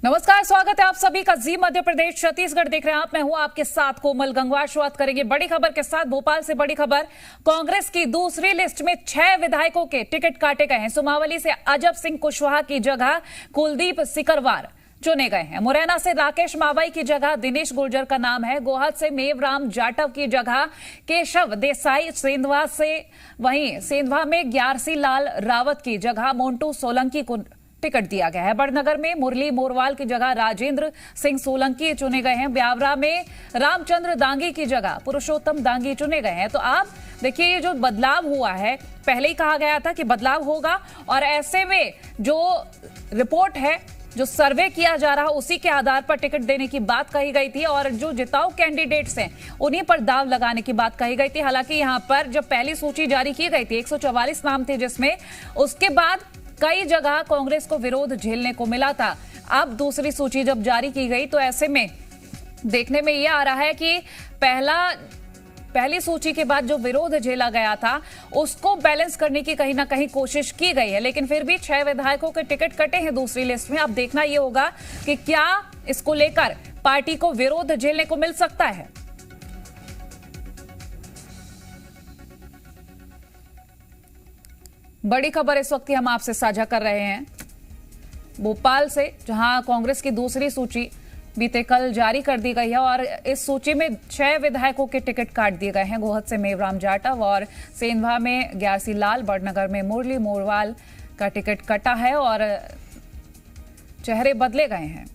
नमस्कार, स्वागत है आप सभी का जी मध्य प्रदेश छत्तीसगढ़ देख रहे हैं आप। मैं हूं आपके साथ कोमल गंगवार। शुरुआत करेंगे बड़ी खबर के साथ। भोपाल से बड़ी खबर, कांग्रेस की दूसरी लिस्ट में 6 विधायकों के टिकट काटे गए हैं। सुमावली से अजब सिंह कुशवाहा की जगह कुलदीप सिकरवार चुने गए हैं। मुरैना से राकेश मावई की जगह दिनेश गुर्जर का नाम है। गोहद से मेवराम जाटव की जगह केशव देसाई, सेंधवा में ग्यारसी लाल रावत की जगह मोन्टू सोलंकी को टिकट दिया गया है। बड़नगर में मुरली मोरवाल की जगह राजेंद्र सिंह सोलंकी चुने गए हैं। ब्यावरा में रामचंद्र दांगी की जगह पुरुषोत्तम दांगी चुने गए हैं। तो आप देखिए, ये जो बदलाव हुआ है, पहले ही कहा गया था कि बदलाव होगा, और ऐसे में जो रिपोर्ट है, जो सर्वे किया जा रहा है, उसी के आधार पर टिकट देने की बात कही गई थी, और जो जिताऊ कैंडिडेट्स हैं उन्हीं पर दाव लगाने की बात कही गई थी। हालांकि यहां पर जब पहली सूची जारी की गई थी 144 नाम थे, जिसमें उसके बाद कई जगह कांग्रेस को विरोध झेलने को मिला था। अब दूसरी सूची जब जारी की गई तो ऐसे में देखने में यह आ रहा है कि पहली सूची के बाद जो विरोध झेला गया था उसको बैलेंस करने की कहीं ना कहीं कोशिश की गई है, लेकिन फिर भी 6 विधायकों के टिकट कटे हैं दूसरी लिस्ट में। अब देखना यह होगा कि क्या इसको लेकर पार्टी को विरोध झेलने को मिल सकता है। बड़ी खबर इस वक्त की हम आपसे साझा कर रहे हैं भोपाल से, जहां कांग्रेस की दूसरी सूची बीते कल जारी कर दी गई है, और इस सूची में 6 विधायकों के टिकट काट दिए गए हैं। गोहद से मेवराम जाटव और सेंधवा में ग्यारसी लाल, बड़नगर में मुरली मोरवाल का टिकट कटा है और चेहरे बदले गए हैं।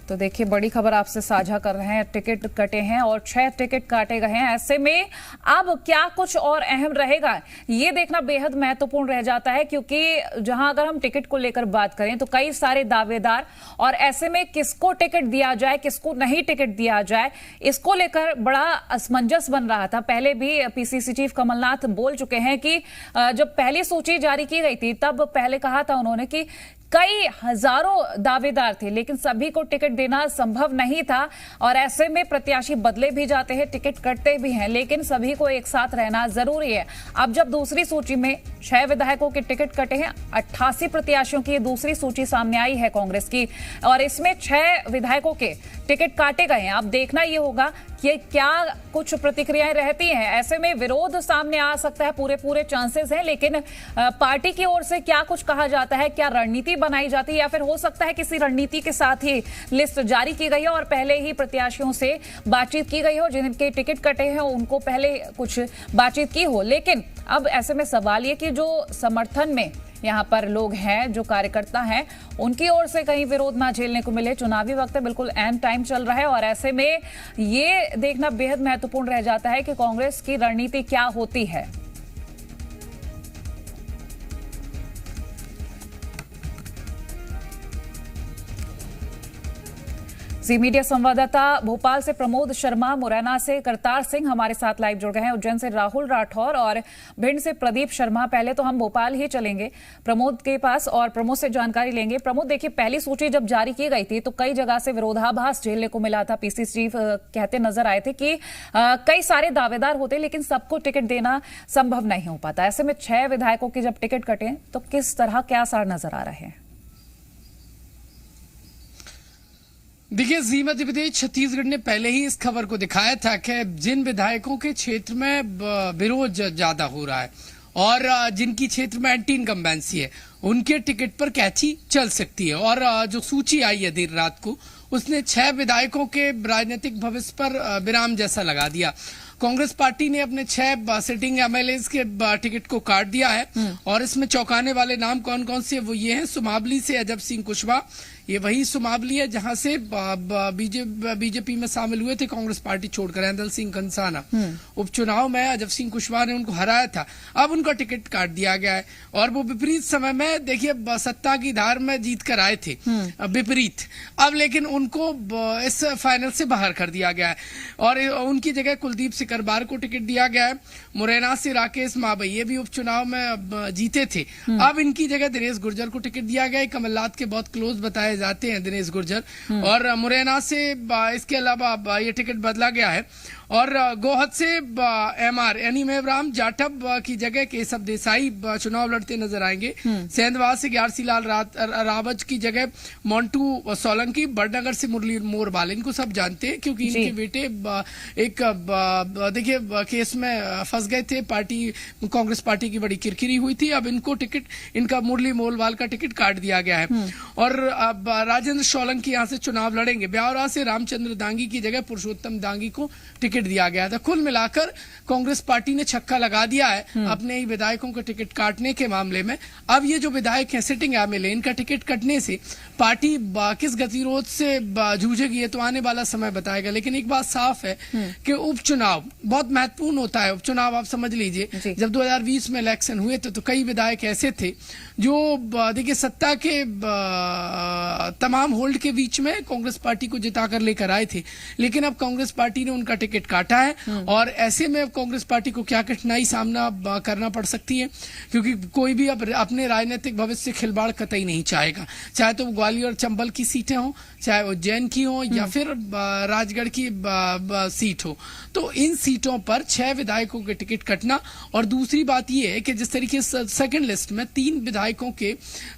तो देखिए, बड़ी खबर आपसे साझा कर रहे हैं। टिकट कटे हैं और 6 टिकट काटे गए हैं। ऐसे में अब क्या कुछ और अहम रहेगा, ये देखना बेहद महत्वपूर्ण रह जाता है, क्योंकि जहां अगर हम टिकट को लेकर बात करें तो कई सारे दावेदार, और ऐसे में किसको टिकट दिया जाए, किसको नहीं टिकट दिया जाए, इसको लेकर बड़ा असमंजस बन रहा था। पहले भी पीसीसी चीफ कमलनाथ बोल चुके हैं कि जब पहली सूची जारी की गई थी तब पहले कहा था उन्होंने कि कई हजारों दावेदार थे, लेकिन सभी को टिकट देना संभव नहीं था, और ऐसे में प्रत्याशी बदले भी जाते हैं, टिकट कटते भी हैं, लेकिन सभी को एक साथ रहना जरूरी है। अब जब दूसरी सूची में 6 विधायकों के टिकट कटे हैं, 88 प्रत्याशियों की दूसरी सूची सामने आई है कांग्रेस की, और इसमें 6 विधायकों के टिकट काटे गए हैं। अब देखना यह होगा कि क्या कुछ प्रतिक्रियाएं रहती हैं। ऐसे में विरोध सामने आ सकता है, पूरे चांसेस हैं, लेकिन पार्टी की ओर से क्या कुछ कहा जाता है, क्या रणनीति बनाई जाती है, या फिर हो सकता है किसी रणनीति के साथ ही लिस्ट जारी की गई है और पहले ही प्रत्याशियों से बातचीत की गई हो, जिनके टिकट कटे हैं उनको पहले कुछ बातचीत की हो। लेकिन अब ऐसे में सवाल ये कि जो समर्थन में यहां पर लोग हैं, जो कार्यकर्ता हैं, उनकी ओर से कहीं विरोध ना झेलने को मिले। चुनावी वक्त है, बिल्कुल एंड टाइम चल रहा है, और ऐसे में ये देखना बेहद महत्वपूर्ण रह जाता है कि कांग्रेस की रणनीति क्या होती है। जी मीडिया संवाददाता भोपाल से प्रमोद शर्मा, मुरैना से करतार सिंह हमारे साथ लाइव जुड़ गए हैं, उज्जैन से राहुल राठौर और भिंड से प्रदीप शर्मा। पहले तो हम भोपाल ही चलेंगे प्रमोद के पास और प्रमोद से जानकारी लेंगे। प्रमोद, देखिए, पहली सूची जब जारी की गई थी तो कई जगह से विरोधाभास झेलने को मिला था। पीसीसी चीफ कहते नजर आए थे कि कई सारे दावेदार होते, लेकिन सबको टिकट देना संभव नहीं हो पाता। ऐसे में 6 विधायकों के जब टिकट कटे तो किस तरह क्या आसार नजर आ रहे हैं? देखिए, जी मध्य प्रदेश छत्तीसगढ़ ने पहले ही इस खबर को दिखाया था कि जिन विधायकों के क्षेत्र में विरोध ज्यादा हो रहा है और जिनकी क्षेत्र में एंटी इनकम्बेंसी है, उनके टिकट पर कैची चल सकती है। और जो सूची आई है देर रात को, उसने 6 विधायकों के राजनीतिक भविष्य पर विराम जैसा लगा दिया। कांग्रेस पार्टी ने अपने 6 सिटिंग एमएलए के टिकट को काट दिया है, और इसमें चौंकाने वाले नाम कौन कौन से, वो ये हैं। सुमावली से अजब सिंह कुशवाहा, ये वही सुमावली है जहां से बीजेपी में शामिल हुए थे कांग्रेस पार्टी छोड़कर ऐंदल सिंह कंसाना। उपचुनाव में अजब सिंह कुशवाहा ने उनको हराया था, अब उनका टिकट काट दिया गया है, और वो विपरीत समय में, देखिए, सत्ता की धार में जीत कर आए थे विपरीत, अब लेकिन उनको इस फाइनल से बाहर कर दिया गया है, और उनकी जगह कुलदीप सिकरवार को टिकट दिया गया है। मुरैना से राकेश मावई, ये भी उपचुनाव में जीते थे, अब इनकी जगह दिनेश गुर्जर को टिकट दिया गया है। कमलनाथ के बहुत क्लोज बताए कहे जाते हैं दिनेश गुर्जर, और मुरैना से इसके अलावा ये टिकट बदला गया है। और गोहद से MR यानी मेवराम जाटव की जगह केशव देसाई चुनाव लड़ते नजर आएंगे। सेंधवा से ग्यारसी लाल रावत की जगह मोन्टू सोलंकी, बड़नगर से मुरली मोरबाल, इनको सब जानते हैं क्योंकि इनके बेटे एक देखिए केस में फंस गए थे। पार्टी कांग्रेस पार्टी की बड़ी किरकिरी हुई थी, अब इनको टिकट, इनका मुरली मोरबाल का टिकट काट दिया गया है। और अब राजेंद्र सोलंकी यहाँ से चुनाव लड़ेंगे। ब्यावरा से रामचंद्र दांगी की जगह पुरुषोत्तम दांगी को टिकट दिया गया था। कुल मिलाकर कांग्रेस पार्टी ने छक्का लगा दिया है अपने ही विधायकों का टिकट काटने के मामले में। अब ये जो विधायक हैं सिटिंग MLA, इनका टिकट कटने से पार्टी किस गतिरोध से जूझेगी ये तो आने वाला समय बताएगा। लेकिन एक बात साफ है कि उपचुनाव बहुत महत्वपूर्ण होता है। उपचुनाव आप समझ लीजिए, जब 2020 में इलेक्शन हुए थे तो कई विधायक ऐसे थे जो देखिए सत्ता के तमाम होल्ड के बीच में कांग्रेस पार्टी को जिताकर लेकर आए थे, लेकिन अब कांग्रेस पार्टी ने उनका टिकट काटा है। और ऐसे में अब कांग्रेस पार्टी को क्या कठिनाई सामना करना पड़ सकती है, क्योंकि कोई भी अब अपने राजनीतिक भविष्य से खिलवाड़ कतई नहीं चाहेगा, चाहे तो ग्वालियर चंबल की सीटें हों, चाहे उज्जैन की हो या फिर राजगढ़ की सीट हो। तो इन सीटों पर 6 विधायकों के टिकट कटना। और दूसरी बात यह है कि जिस तरीके से सेकंड लिस्ट में 3 विधायकों के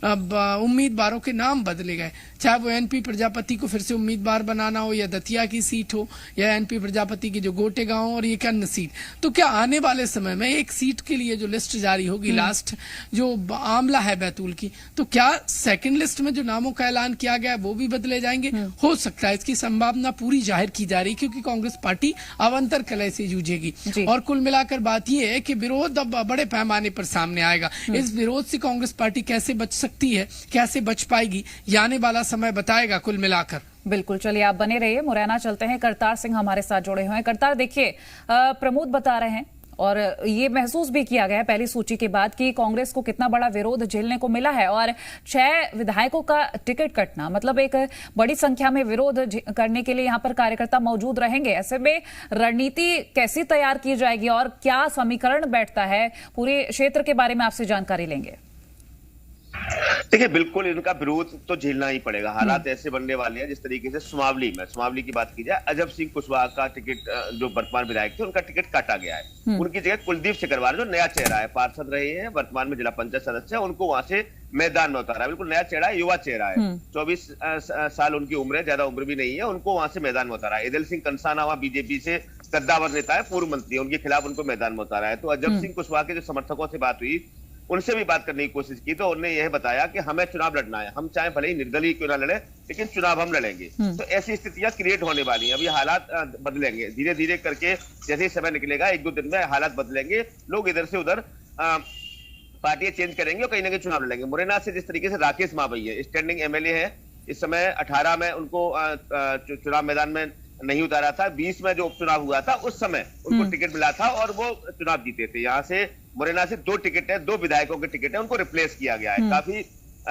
उम्मीदवारों के नाम बदले गए, चाहे वो NP प्रजापति को फिर से उम्मीदवार बनाना हो, या दतिया की सीट हो, या NP प्रजापति की जो गोटे गांव और ये एक अन्य सीट, तो क्या आने वाले समय में एक सीट के लिए जो लिस्ट जारी होगी लास्ट जो आमला है बैतूल की, तो क्या सेकंड लिस्ट में जो नामों का ऐलान किया गया वो भी बदले जाएंगे? हो सकता है, इसकी संभावना पूरी जाहिर की जा रही, क्योंकि कांग्रेस पार्टी अवंतर कलह से जूझेगी। और कुल मिलाकर बात यह है कि विरोध अब बड़े पैमाने पर सामने आएगा। इस विरोध से कांग्रेस पार्टी कैसे बच सकती है, कैसे बच पाएगी, ये आने वाला समय बताएगा कुल मिलाकर। बिल्कुल, चलिए आप बने रहिए। मुरैना चलते हैं, करतार सिंह हमारे साथ जुड़े हुए हैं। करतार, देखिए प्रमोद बता रहे हैं और ये महसूस भी किया गया है पहली सूची के बाद कि कांग्रेस को कितना बड़ा विरोध झेलने को मिला है, और 6 विधायकों का टिकट कटना मतलब एक बड़ी संख्या में विरोध करने के लिए यहां पर कार्यकर्ता मौजूद रहेंगे। ऐसे में रणनीति कैसी तैयार की जाएगी और क्या समीकरण बैठता है, पूरे क्षेत्र के बारे में आपसे जानकारी लेंगे। देखिए, बिल्कुल इनका विरोध तो झेलना ही पड़ेगा। हालात ऐसे बनने वाले हैं जिस तरीके से सुमावली की बात की जाए, अजब सिंह कुशवाहा का टिकट, जो वर्तमान विधायक थे, उनका टिकट काटा गया है। उनकी जगह कुलदीप सिकरवार जो नया चेहरा है, पार्षद रहे हैं, वर्तमान में जिला पंचायत सदस्य है, उनको वहां से मैदान में उतारा है। बिल्कुल नया चेहरा है, युवा चेहरा है, 24 साल उनकी उम्र है, ज्यादा उम्र भी नहीं है, उनको वहां से मैदान में उतारा है। ईदल सिंह कंसाना वहां बीजेपी से कद्दावर नेता है, पूर्व मंत्री, उनके खिलाफ उनको मैदान में उतारा है। तो अजब सिंह कुशवाहा के जो समर्थकों से बात हुई, उनसे भी बात करने की कोशिश की, तो उन्होंने यह बताया कि हमें चुनाव लड़ना है, हम चाहे भले ही निर्दलीय क्यों ना लड़े, लेकिन चुनाव हम लड़ेंगे। तो ऐसी स्थितियां क्रिएट होने वाली हैं। अब ये हालात बदलेंगे धीरे धीरे करके, जैसे ही समय निकलेगा 1-2 दिन में हालात बदलेंगे, लोग इधर से उधर पार्टियां चेंज करेंगे और कहीं ना कहीं चुनाव लड़ेंगे। मुरैना से जिस तरीके से राकेश मावई है, स्टैंडिंग MLA है, इस समय 18 में उनको चुनाव मैदान में नहीं उतारा था, 20 में जो उपचुनाव हुआ था उस समय उनको टिकट मिला था और वो चुनाव जीते थे। यहाँ से मुरैना से 2 टिकट है, 2 विधायकों के टिकट है, उनको रिप्लेस किया गया है। काफी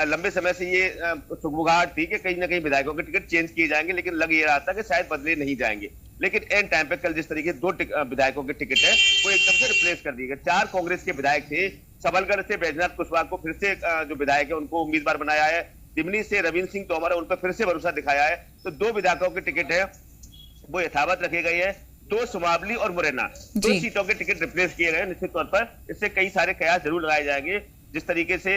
लंबे समय से ये सुगबुगाहट थी कि कहीं ना कहीं विधायकों के टिकट चेंज किए जाएंगे, लेकिन लग ये रहा था कि शायद बदले नहीं जाएंगे। लेकिन एंड टाइम पे कल जिस तरीके से 2 विधायकों के टिकट है वो एकदम से रिप्लेस कर दिए गए। 4 कांग्रेस के विधायक थे, सबलगढ़ से बैजनाथ कुशवाहा को फिर से जो विधायक है उनको उम्मीदवार बनाया है, दिमनी से रविंद्र सिंह तोमर है, उन पर फिर से भरोसा दिखाया है। तो 2 विधायकों के टिकट है वो यथावत रखे गए हैं। 2 सुमावली और मुरैना 2 सीटों के टिकट रिप्लेस किए गए। निश्चित तौर पर इससे कई सारे कयास जरूर लगाए जाएंगे। जिस तरीके से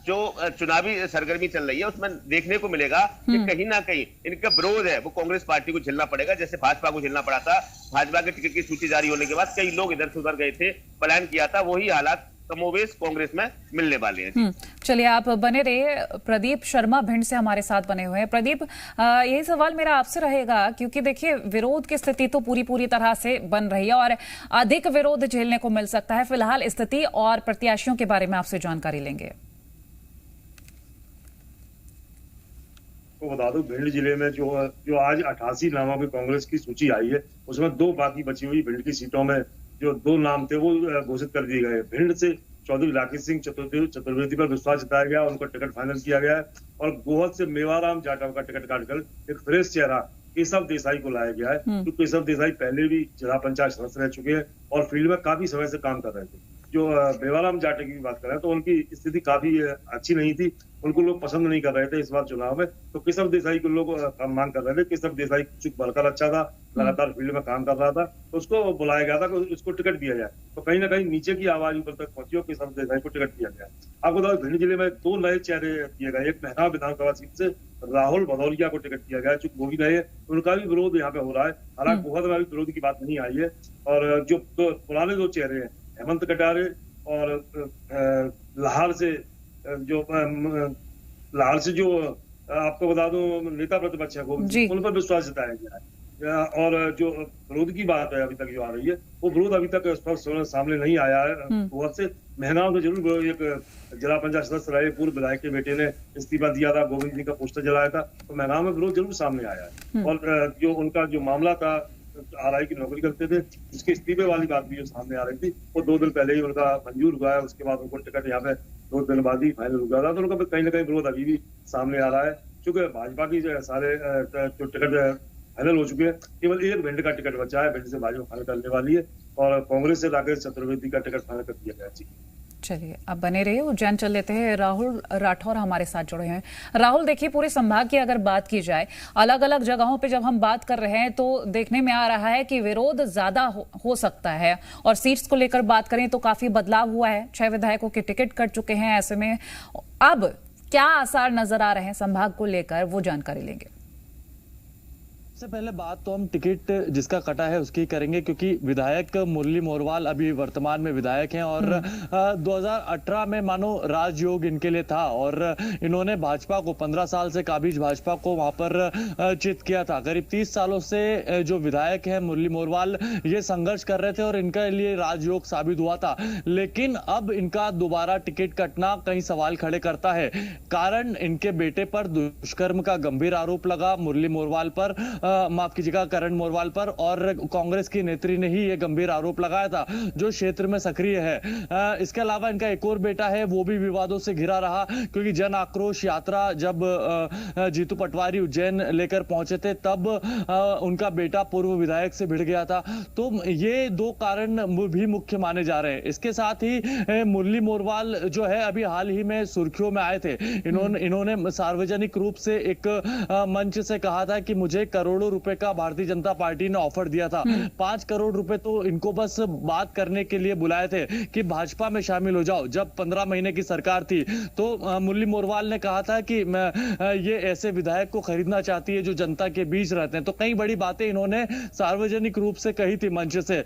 जो चुनावी सरगर्मी चल रही है उसमें देखने को मिलेगा कि कहीं ना कहीं इनका विरोध है वो कांग्रेस पार्टी को झेलना पड़ेगा, जैसे भाजपा को झेलना पड़ा था। भाजपा के टिकट की सूची जारी होने के बाद कई लोग इधर से उधर गए थे, प्लान किया था, वही हालात कमोवेश कांग्रेस में मिलने वाले हैं। चलिए आप बने रहिए। प्रदीप शर्मा भिंड से हमारे साथ बने हुए हैं। प्रदीप, यही सवाल मेरा आपसे रहेगा, क्योंकि देखिए विरोध की स्थिति तो पूरी तरह से बन रही है और अधिक विरोध झेलने को मिल सकता है। फिलहाल स्थिति और प्रत्याशियों के बारे में आपसे जानकारी लेंगे। तो बता दो, भिंड जिले में जो आज 88 नामों की कांग्रेस की सूची आई है, उसमें 2 बाकी बची हुई भिंड की सीटों में जो 2 नाम थे वो घोषित कर दिए गए। भिंड से चौधरी राकेश सिंह चतुर्वेदी पर विश्वास जताया गया, उनको टिकट फाइनल किया गया है। और गोहद से मेवाराम जाटव का टिकट काटकर एक फ्रेश चेहरा केशव देसाई को लाया गया है। तो केशव देसाई पहले भी जिला पंचायत सदस्य रह चुके हैं और फील्ड में काफी समय से काम कर रहे थे। जो बेवाराम जाटे की बात करें तो उनकी स्थिति काफी अच्छी नहीं थी, उनको लोग पसंद नहीं कर रहे थे इस बार चुनाव में। तो केशव देसाई को लोग मांग कर रहे थे। केशव देसाई चुप बनकर अच्छा था, लगातार फील्ड में काम कर रहा था, तो उसको बुलाया गया था कि उसको टिकट दिया जाए। तो कहीं ना कहीं नीचे की आवाज ऊपर तक पहुंची और केशव देसाई को टिकट दिया गया। आपको बता भिंड जिले में 2 नए चेहरे दिए गए। एक मेहना विधानसभा सीट से राहुल भदौरिया को टिकट दिया गया, चूंकि वो भी रहे, उनका भी विरोध यहाँ पे हो रहा है। हालांकि बहुत में विरोध की बात नहीं आई है। और जो पुराने 2 चेहरे हैं, हेमंत कटारे और लाहौर से जो आपको बता दूं नेता प्रतिपक्ष है उन पर विश्वास जताया गया है। और जो विरोध की बात है अभी तक जो आ रही है, वो विरोध अभी तक स्पष्ट सामने नहीं आया है। बहुत से महंगाओं तो जरूर एक जिला पंचायत सदस्य रहे पूर्व विधायक के बेटे ने इस्तीफा दिया था, गोविंद जी का पोस्टर जलाया था, तो महंगाओं में विरोध जरूर सामने आया है। और जो उनका जो मामला था, RI की नौकरी करते थे, उसके इस्तीफे वाली बात भी जो सामने आ रही थी, वो 2 दिन पहले ही उनका मंजूर हुआ है। उसके बाद उनको टिकट यहाँ पे 2 दिन बाद ही फाइनल हुआ था। तो उनका कहीं ना कहीं विरोध अभी भी सामने आ रहा है, क्योंकि भाजपा की सारे जो टिकट फाइनल हो चुके हैं। केवल एक भिंड का टिकट बचा है, भिंड से भाजपा फाइनल करने वाली है, और कांग्रेस से राकेश चतुर्वेदी का टिकट फाइनल कर दिया गया। जी चलिए, अब बने रहिए। उज्जैन चल लेते हैं। राहुल राठौर हमारे साथ जुड़े हैं। राहुल, देखिए, पूरे संभाग की अगर बात की जाए, अलग अलग जगहों पे जब हम बात कर रहे हैं तो देखने में आ रहा है कि विरोध ज्यादा हो सकता है। और सीट्स को लेकर बात करें तो काफी बदलाव हुआ है, 6 विधायकों के टिकट कट चुके हैं। ऐसे में अब क्या आसार नजर आ रहे हैं संभाग को लेकर, वो जानकारी लेंगे। सबसे पहले बात तो हम टिकट जिसका कटा है उसकी करेंगे, क्योंकि विधायक मुरली मोरवाल अभी वर्तमान में विधायक हैं और 2018 में मानो राजयोग इनके लिए था और इन्होंने भाजपा को 15 साल से काबिज भाजपा को वहां पर चित किया था। करीब 30 सालों से जो विधायक हैं मुरली मोरवाल ये संघर्ष कर रहे थे और इनके लिए राजयोग साबित हुआ था। लेकिन अब इनका दोबारा टिकट कटना कई सवाल खड़े करता है। कारण इनके बेटे पर दुष्कर्म का गंभीर आरोप लगा, मुरली मोरवाल पर, माफ कीजिएगा, करण मोरवाल पर, और कांग्रेस की नेत्री ने ही यह गंभीर आरोप लगाया था, जो क्षेत्र में सक्रिय है। इसके अलावा इनका एक और बेटा है, वो भी विवादों से घिरा रहा, क्योंकि जन आक्रोश यात्रा जब जीतू पटवारी उज्जैन लेकर पहुंचे थे तब उनका बेटा पूर्व विधायक से भिड़ गया था। तो ये 2 कारण भी मुख्य माने जा रहे हैं। इसके साथ ही मुरली मोरवाल जो है अभी हाल ही में सुर्खियों में आए थे। इन्होंने सार्वजनिक रूप से एक मंच से कहा था कि मुझे करोड़ों रुपए का भारतीय जनता पार्टी ने ऑफर दिया था। 5 करोड़ रुपए तो इनको बस बात करने के लिए बुलाए थे कि भाजपा में शामिल हो जाओ। जब 15 महीने की सरकार थी तो मुरली मोरवाल ने कहा था कि मैं ये ऐसे विधायक को खरीदना चाहती है जो जनता के बीच रहते हैं। तो कई बड़ी बातें इन्होंने सार्वजनिक रूप से कही थी मंच से।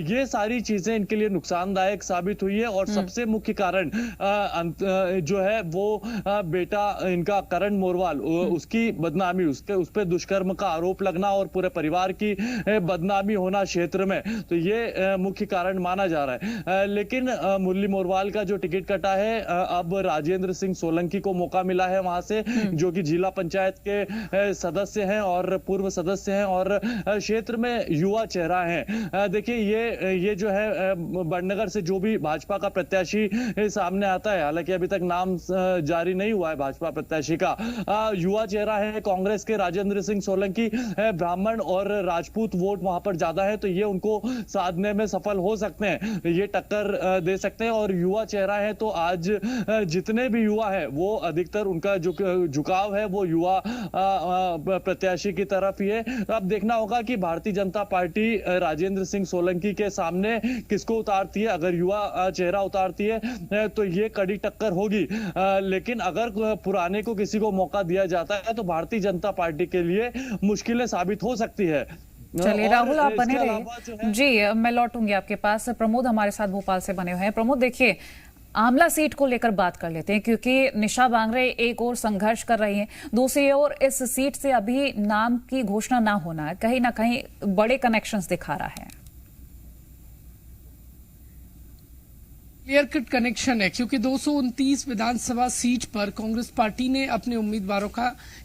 ये सारी चीजें इनके लिए नुकसानदायक साबित हुई है। और सबसे मुख्य कारण जो है वो बेटा इनका करण मोरवाल, उसकी बदनामी, उस पर दुष्कर्म का आरोप लगना और पूरे परिवार की बदनामी होना क्षेत्र में, तो ये मुख्य कारण माना जा रहा है। लेकिन मुरली मोरवाल का जो टिकट कटा है, अब राजेंद्र सिंह सोलंकी को मौका मिला है वहां से, जो कि जिला पंचायत के सदस्य हैं और पूर्व सदस्य हैं और क्षेत्र में युवा चेहरा है। देखिए, ये जो है बड़नगर से जो भी भाजपा का प्रत्याशी सामने आता है, हालांकि अभी तक नाम जारी नहीं हुआ है भाजपा प्रत्याशी का, युवा चेहरा है कांग्रेस के राजेंद्र सिंह सोलंकी। ब्राह्मण और राजपूत वोट वहां पर ज्यादा है, तो ये उनको साधने में सफल हो सकते हैं, ये टक्कर दे सकते हैं। और युवा चेहरा है तो आज जितने भी युवा है वो अधिकतर उनका जो झुकाव है वो युवा प्रत्याशी की तरफ ही है। अब देखना होगा कि भारतीय जनता पार्टी राजेंद्र सिंह सोलंकी के सामने किसको उतारती है। अगर युवा चेहरा उतारती है तो ये कड़ी टक्कर होगी, लेकिन अगर पुराने को किसी को मौका दिया जाता है तो भारतीय जनता पार्टी के लिए मुश्किलें साबित हो सकती है। चलिए राहुल, आप बने रहिए। जी, मैं लौटूंगी आपके पास। प्रमोद हमारे साथ भोपाल से बने हुए हैं। प्रमोद, देखिए, आमला सीट को लेकर बात कर लेते हैं, क्योंकि निशा बांगरे एक और संघर्ष कर रही हैं, दूसरी ओर इस सीट से अभी नाम की घोषणा ना होना कहीं ना कहीं बड़े कनेक्शंस दिखा रहा है। क्लियर कट कनेक्शन है, क्योंकि 229 विधानसभा सीट पर कांग्रेस पार्टी ने अपने उम्मीदवारों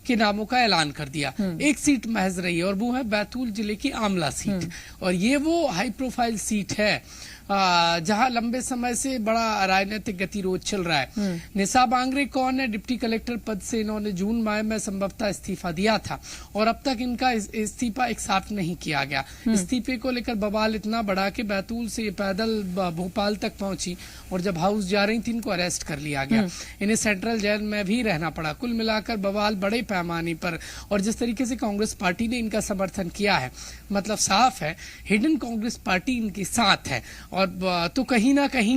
के नामों का ऐलान कर दिया। एक सीट महज रही है और वो है बैतूल जिले की आमला सीट। और ये वो हाई प्रोफाइल सीट है जहां लंबे समय से बड़ा राजनीतिक गतिरोध चल रहा है। निशा बांगरे कौन है? डिप्टी कलेक्टर पद से इन्होंने जून माह में संभवतः इस्तीफा दिया था और अब तक इनका इस्तीफा एक्सेप्ट नहीं किया गया। इस्तीफे को लेकर बवाल इतना बढ़ा कि बैतूल से पैदल भोपाल तक पहुंची और जब हाउस जा रही थी इनको अरेस्ट कर लिया गया। इन्हें सेंट्रल जेल में भी रहना पड़ा। कुल मिलाकर बवाल बड़े पैमाने पर, और जिस तरीके से कांग्रेस पार्टी ने इनका समर्थन किया है, मतलब साफ है हिडन कांग्रेस पार्टी इनके साथ है। और तो कहीं ना कहीं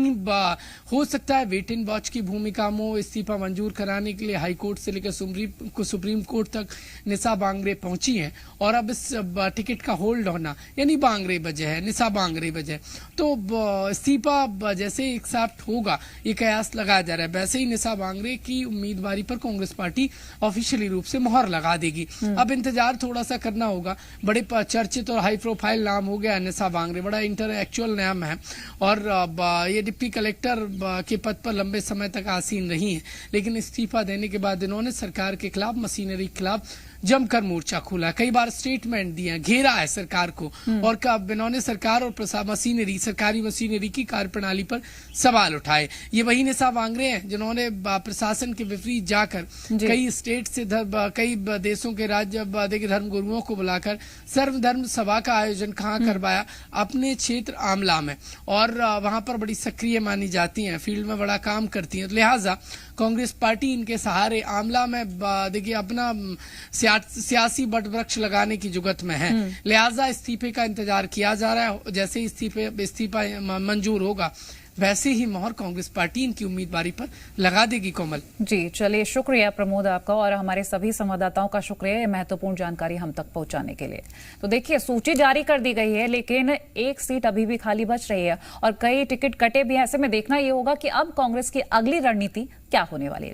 हो सकता है वेट एंड वॉच की भूमिका में इस्तीफा मंजूर कराने के लिए हाई कोर्ट से लेकर सुप्रीम कोर्ट तक निशा बांगरे पहुंची हैं और अब इस टिकट का होल्ड होना यानी बांगरे वजह है, निशा बांगरे वजह। तो इस्तीफा जैसे एक्सेप्ट होगा ये कयास लगाया जा रहा है, वैसे ही निशा बांगरे की उम्मीदवारी पर कांग्रेस पार्टी ऑफिशियली रूप से मोहर लगा देगी। अब इंतजार थोड़ा सा करना होगा। बड़े चर्चित और हाई प्रोफाइल नाम हो गया निशा बांगरे, बड़ा इंटेलेक्चुअल नाम है और ये डिप्टी कलेक्टर के पद पर लंबे समय तक आसीन रही हैं, लेकिन इस्तीफा देने के बाद इन्होंने सरकार के खिलाफ, मशीनरी के खिलाफ जमकर मोर्चा खोला, कई बार स्टेटमेंट दिया, घेरा है सरकार को और इन्होंने सरकार और सरकारी मशीनरी की कार्यप्रणाली पर सवाल उठाए। ये वही निशा बांगरे हैं जिन्होंने प्रशासन के विपरीत जाकर कई स्टेट से कई देशों के राज्य धर्मगुरुओं को बुलाकर सर्वधर्म सभा का आयोजन कहाँ करवाया? अपने क्षेत्र आमला में, और वहां पर बड़ी सक्रिय मानी जाती हैं, फील्ड में बड़ा काम करती हैं। लिहाजा कांग्रेस पार्टी इनके सहारे आमला में देखिए अपना सियासी बट वृक्ष लगाने की जुगत में है। लिहाजा इस्तीफे का इंतजार किया जा रहा है। जैसे इस्तीफा मंजूर होगा वैसे ही मोहर कांग्रेस पार्टी इनकी उम्मीदवारी पर लगा देगी। कोमल जी, चलिए शुक्रिया प्रमोद आपका और हमारे सभी संवाददाताओं का शुक्रिया ये महत्वपूर्ण जानकारी हम तक पहुंचाने के लिए। तो देखिए सूची जारी कर दी गई है लेकिन एक सीट अभी भी खाली बच रही है और कई टिकट कटे भी हैं। ऐसे में देखना ये होगा कि अब कांग्रेस की अगली रणनीति क्या होने वाली है।